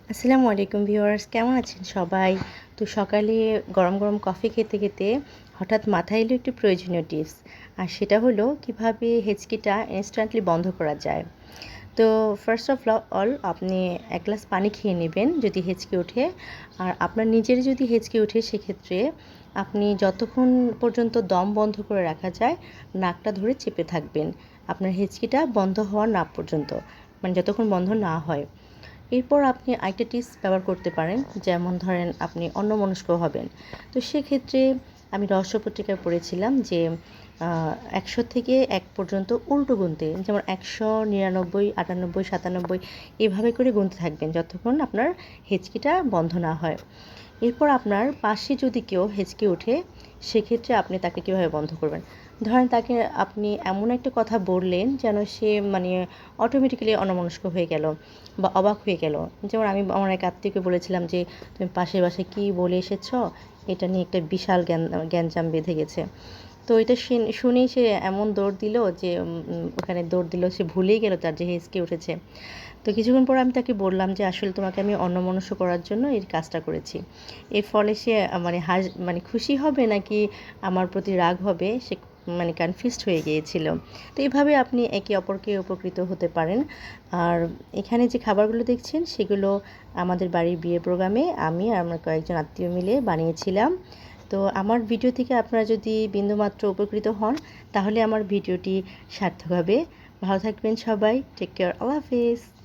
আসসালামু আলাইকুম ভিউয়ার্স, কেমন আছেন সবাই? তো সকালে গরম গরম কফি খেতে খেতে হঠাৎ মাথায় এলো একটি প্রয়োজনীয় টিপস। আর সেটা হলো কিভাবে হেঁচকিটা ইনস্ট্যান্টলি বন্ধ করা যায়। তো ফার্স্ট অফ অল আপনি এক গ্লাস পানি খেয়ে নেবেন যদি হেঁচকি ওঠে। আর আপনার নিজের যদি হেঁচকি ওঠে সেক্ষেত্রে আপনি যতক্ষণ পর্যন্ত দম বন্ধ করে রাখা যায় নাকটা ধরে চেপে থাকবেন আপনার হেঁচকিটা বন্ধ হওয়ার না পর্যন্ত, মানে যতক্ষণ বন্ধ না হয়। এরপর আপনি আরেকটা টিপস ব্যবহার করতে পারেন, যেমন ধরেন আপনি অন্যমনস্ক হবেন। তো সেক্ষেত্রে আমি রহস্য পত্রিকায় পড়েছিলাম যে ১০০ থেকে ১ পর্যন্ত উল্টো গুনতে, যেমন ১০০, ৯৯, ৯৮, ৯৭ এভাবে করে গুনতে থাকবেন যতক্ষণ আপনার হেঁচকিটা বন্ধ না হয়। এরপর আপনার পাশে যদি কেউ হেঁচকি ওঠে সেক্ষেত্রে আপনি তাকে কীভাবে বন্ধ করবেন। ধরেন তাকে আপনি এমন একটা কথা বললেন যেন সে মানে অটোমেটিক্যালি অন্যমনস্ক হয়ে গেল বা অবাক হয়ে গেল। যেমন আমি আমার এক আত্মীয়কে বলেছিলাম যে, "তুমি পাশের বাসায় কী বলে এসেছো?" এটা নিয়ে একটা বিশাল গ্যাঞ্জাম বেঁধে গেছে। তো এটা শুনেই সে এমন দৌড় দিল যে ওখানে দৌড় দিল, সে ভুলেই গেল তার যে হেঁচকি উঠেছে। তো কিছুক্ষণ পর আমি তাকে বললাম যে, "আসলে তোমাকে আমি অন্যমনস্ক করার জন্য এই কাজটা করেছি।" এর ফলে সে মানে খুশি হবে নাকি আমার প্রতি রাগ হবে সে মানে কনফিউজড হয়ে গিয়েছিল। তো এভাবে আপনি একে অপরকে উপকৃত হতে পারেন। আর এখানে যে খাবারগুলো দেখছেন সেগুলো আমাদের বাড়ির বিয়ের প্রোগ্রামে আমি আর আমার কয়েকজন আত্মীয় মিলে বানিয়েছিলাম। তো আমার ভিডিও থেকে আপনারা যদি বিন্দুমাত্র উপকৃত হন তাহলে আমার ভিডিওটি সার্থক হবে। ভালো থাকবেন সবাই। Take care. আল্লাহ হাফেজ।